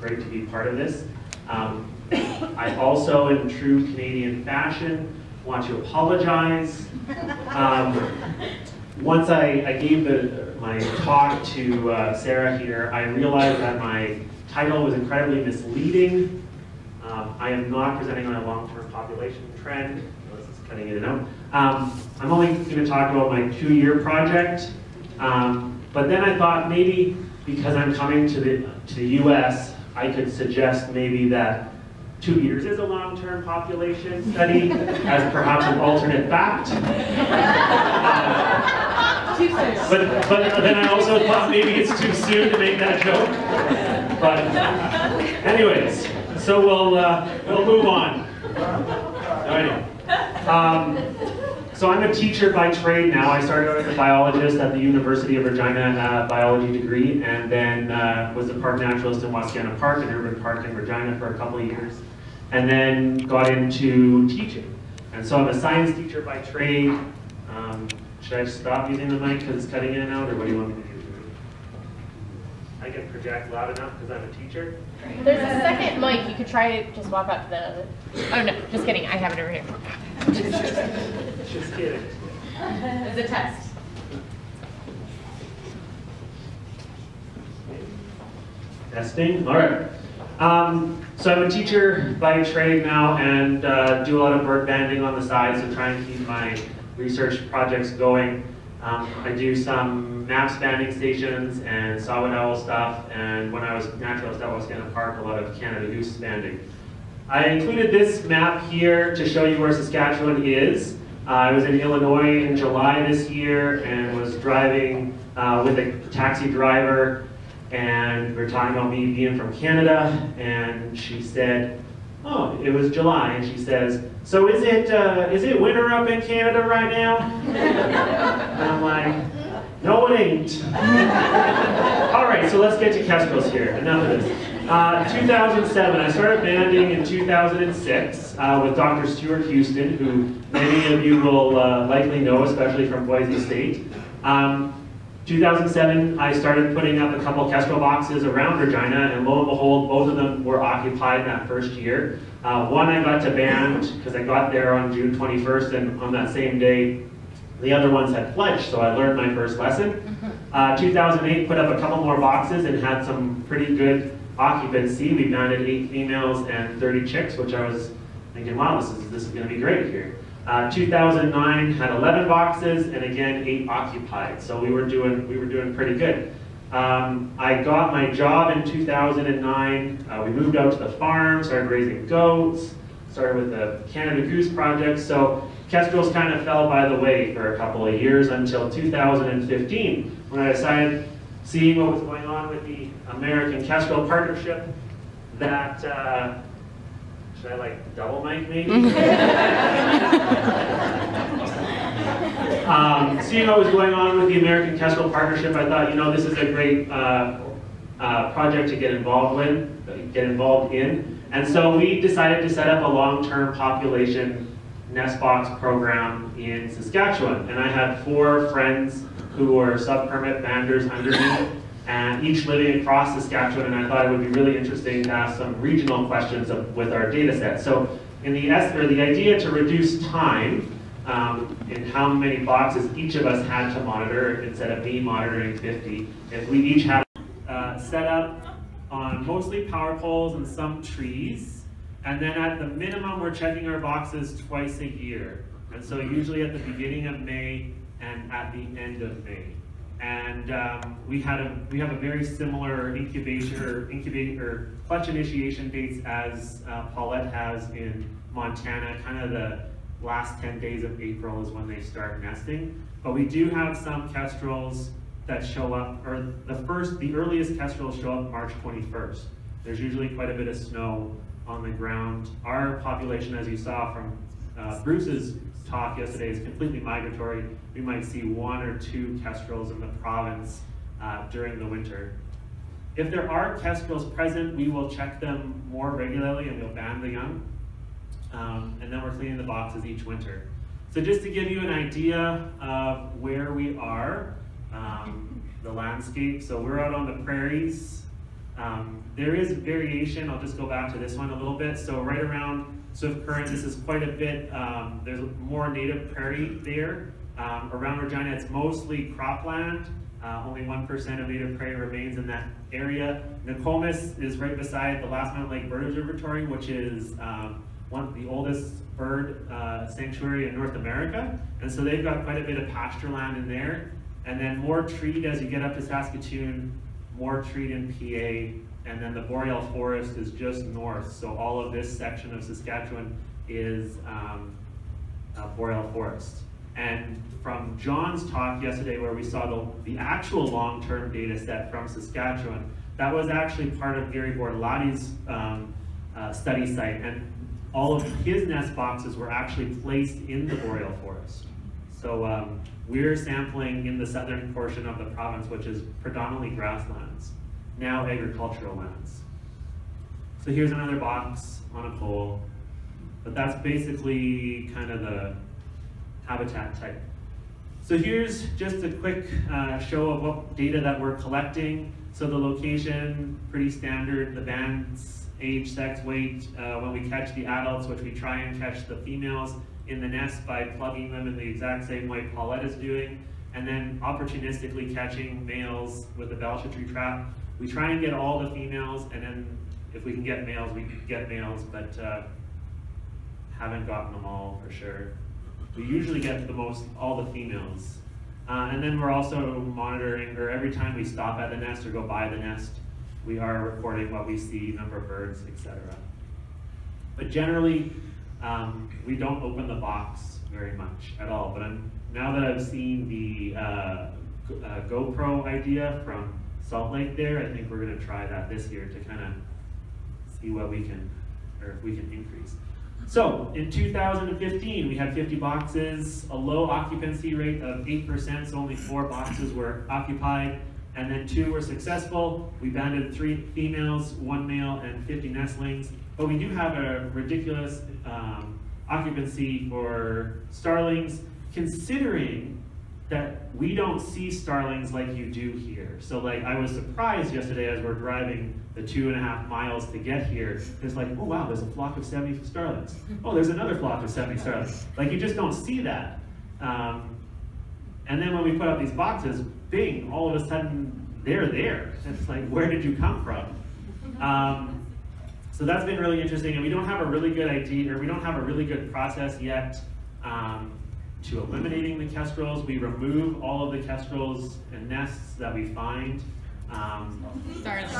great to be part of this. I also, in true Canadian fashion, want to apologize. Once I gave my talk to Sarah here, I realized that my title was incredibly misleading. I am not presenting on a long-term population trend. This is cutting in and out. I'm only going to talk about my 2-year project. But then I thought maybe because I'm coming to the US, I could suggest maybe that 2 years is a long-term population study as perhaps an alternate fact. But then I also thought maybe it's too soon to make that joke. But anyways, so we'll move on. So I'm a teacher by trade now. I started out as a biologist at the University of Regina, biology degree, and then was a park naturalist in Wascana Park and Urban Park in Regina for a couple of years, and then got into teaching. And so I'm a science teacher by trade. Should I stop using the mic because it's cutting in and out, or what do you want me to do? I can project loud enough because I'm a teacher. There's a second mic. You could try to just walk up to the... Oh no, just kidding. I have it over here. Just kidding. It's a test. Testing. All right. So I'm a teacher by trade now and do a lot of bird banding on the side, so try and keep my research projects going. I do some maps banding stations and saw-whet owl stuff, and when I was naturalist at Wascana Park, a lot of Canada goose banding. I included this map here to show you where Saskatchewan is. I was in Illinois in July this year and was driving with a taxi driver, and we were talking about me being from Canada, and she said, oh, it was July, and she says, so is it winter up in Canada right now? And I'm like, no it ain't. All right, so let's get to Kestrels here, enough of this. 2007, I started banding in 2006 with Dr. Stuart Houston, who many of you will likely know, especially from Boise State. 2007, I started putting up a couple Kestrel boxes around Regina, and lo and behold, both of them were occupied that first year. One I got to band because I got there on June 21st, and on that same day, the other ones had fledged, so I learned my first lesson. 2008, put up a couple more boxes and had some pretty good occupancy. We banded 8 females and 30 chicks, which I was thinking, wow, this is going to be great here. 2009 had 11 boxes and again 8 occupied, so we were doing pretty good. I got my job in 2009. We moved out to the farm, started raising goats, started with the Canada Goose Project. So Kestrels kind of fell by the way for a couple of years until 2015, when I decided, seeing what was going on with the American Kestrel partnership, that should I like double mic maybe? Seeing what was going on with the American Kestrel partnership, I thought, you know, this is a great project to get involved in. And so we decided to set up a long-term population nest box program in Saskatchewan. And I had 4 friends who were sub-permit banders under me, and each living across Saskatchewan, and I thought it would be really interesting to ask some regional questions with our data set. So in the idea to reduce time in how many boxes each of us had to monitor, instead of me monitoring 50, if we each had set up on mostly power poles and some trees, and then at the minimum we're checking our boxes twice a year. And so usually at the beginning of May and at the end of May. And we have a very similar incubator clutch initiation dates as Paulette has in Montana. Kind of the last 10 days of April is when they start nesting. But we do have some kestrels that show up, or the earliest kestrels show up March 21st. There's usually quite a bit of snow on the ground. Our population, as you saw from Bruce's talk yesterday, is completely migratory. We might see 1 or 2 kestrels in the province during the winter. If there are kestrels present, we will check them more regularly and we'll band the young. And then we're cleaning the boxes each winter. So just to give you an idea of where we are, the landscape. So we're out on the prairies. There is variation. I'll just go back to this one a little bit. So right around Swift Current, this is quite a bit, there's more native prairie there. Around Regina, it's mostly cropland. Only 1% of native prairie remains in that area. Nokomis is right beside the Last Mountain Lake Bird Observatory, which is one of the oldest bird sanctuary in North America. And so they've got quite a bit of pasture land in there. And then more treed as you get up to Saskatoon, more treed in PA, and then the boreal forest is just north. So all of this section of Saskatchewan is boreal forest. And from John's talk yesterday, where we saw the actual long-term data set from Saskatchewan, that was actually part of Gary Bortolotti's study site, and all of his nest boxes were actually placed in the boreal forest. So we're sampling in the southern portion of the province, which is predominantly grasslands, now agricultural lands. So here's another box on a pole, but that's basically kind of the habitat type. So here's just a quick show of what data that we're collecting. So the location, pretty standard, the bands, age, sex, weight, when we catch the adults, which we try and catch the females in the nest by plugging them in the exact same way Paulette is doing, and then opportunistically catching males with the bal-chatri trap. We try and get all the females, and then if we can get males, we can get males, but haven't gotten them all for sure. We usually get all the females. And then we're also monitoring, or every time we stop at the nest or go by the nest, we are recording what we see, number of birds, etc. But generally, we don't open the box very much at all. But now that I've seen the GoPro idea from Salt Lake there, I think we're gonna try that this year to kind of see what we can, or if we can increase. So in 2015, we had 50 boxes, a low occupancy rate of 8%, so only 4 boxes were occupied, and then 2 were successful. We banded 3 females, 1 male, and 50 nestlings. But we do have a ridiculous occupancy for starlings, considering that we don't see starlings like you do here. So like, I was surprised yesterday as we're driving the 2.5 miles to get here. It's like, oh wow, there's a flock of 70 starlings. Oh, there's another flock of 70 starlings. Like, you just don't see that. And then when we put up these boxes, bing, all of a sudden, they're there. It's like, where did you come from? So that's been really interesting, and we don't have a really good idea, or we don't have a really good process yet to eliminating the kestrels. We remove all of the kestrels and nests that we find. Starlings.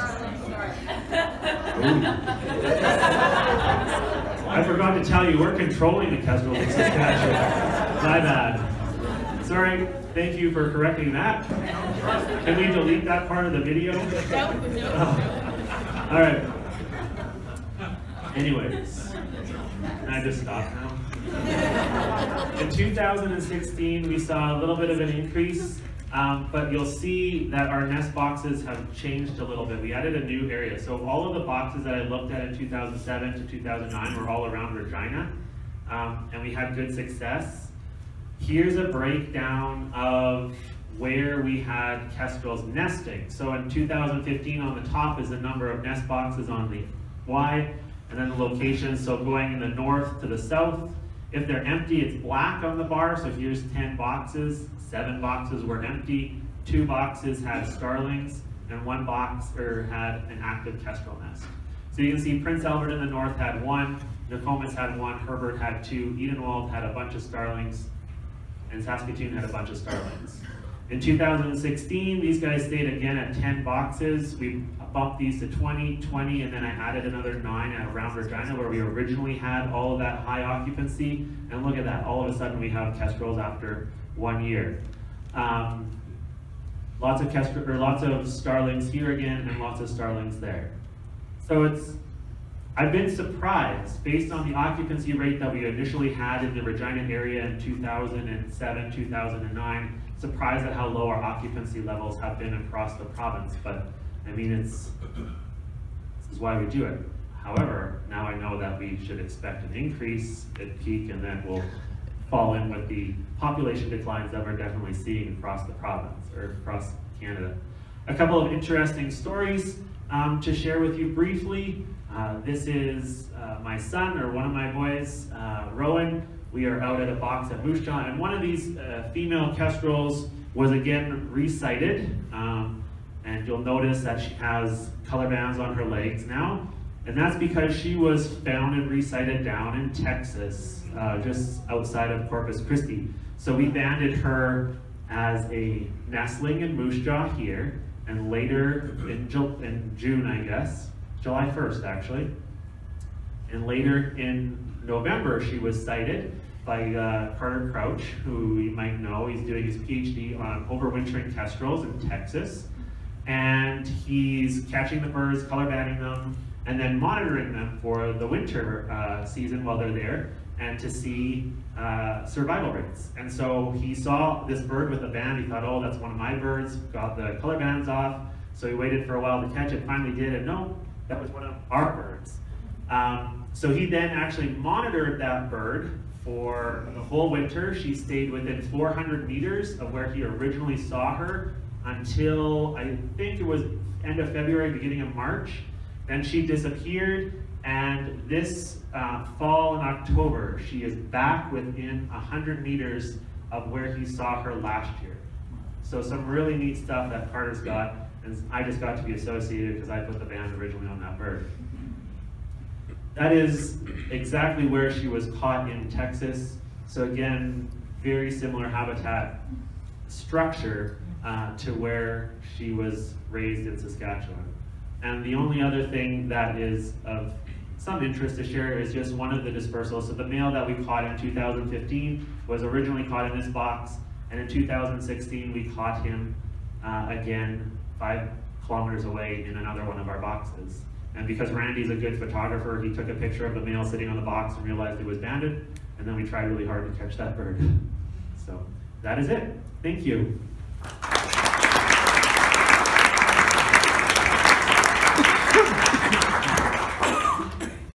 I forgot to tell you, we're controlling the kestrels in Saskatchewan. My bad. Sorry, thank you for correcting that. Can we delete that part of the video? No. All right. Anyways, can I just stop now? In 2016, we saw a little bit of an increase, but you'll see that our nest boxes have changed a little bit. We added a new area. So all of the boxes that I looked at in 2007 to 2009 were all around Regina, and we had good success. Here's a breakdown of where we had kestrels nesting. So in 2015, on the top is the number of nest boxes on the Y, and then the location. So going in the north to the south, if they're empty, it's black on the bar. So here's 10 boxes, 7 boxes were empty, 2 boxes had starlings, and 1 box had an active kestrel nest. So you can see Prince Albert in the north had 1, Nokomis had 1, Herbert had 2, Edenwald had a bunch of starlings, and Saskatoon had a bunch of starlings. In 2016, these guys stayed again at 10 boxes. We bumped these to 20, 20, and then I added another 9 at around Regina, where we originally had all of that high occupancy. And look at that, all of a sudden we have kestrels after 1 year. Lots of starlings here again, and lots of starlings there. So I've been surprised, based on the occupancy rate that we initially had in the Regina area in 2007, 2009, surprised at how low our occupancy levels have been across the province. But I mean, this is why we do it. However, now I know that we should expect an increase at peak, and then we'll fall in with the population declines that we're definitely seeing across the province, or across Canada. A couple of interesting stories. to share with you briefly. This is my son, or one of my boys, Rowan. We are out at a box at Moose Jaw, and one of these female kestrels was again resighted. And you'll notice that she has color bands on her legs now. And that's because she was found and resighted down in Texas, just outside of Corpus Christi. So we banded her as a nestling in Moose Jaw here, and later in June, I guess, July 1st actually, and later in November she was sighted by Carter Crouch, who you might know. He's doing his PhD on overwintering kestrels in Texas, and he's catching the birds, color banding them, and then monitoring them for the winter season while they're there, and to see survival rates. And so he saw this bird with a band. He thought, oh, that's one of my birds, got the color bands off. So he waited for a while to catch it, finally did, and no, that was one of our birds. So he then actually monitored that bird for the whole winter. She stayed within 400 meters of where he originally saw her until, I think it was end of February, beginning of March. Then she disappeared, and this fall in October, she is back within 100 meters of where he saw her last year. So some really neat stuff that Carter's got, and I just got to be associated because I put the band originally on that bird. That is exactly where she was caught in Texas. So again, very similar habitat structure to where she was raised in Saskatchewan. And the only other thing that is of some interest to share is just one of the dispersals. So the male that we caught in 2015 was originally caught in this box, and in 2016 we caught him again 5 kilometers away in another one of our boxes. And because Randy's a good photographer, he took a picture of the male sitting on the box and realized it was banded, and then we tried really hard to catch that bird. So that is it. Thank you.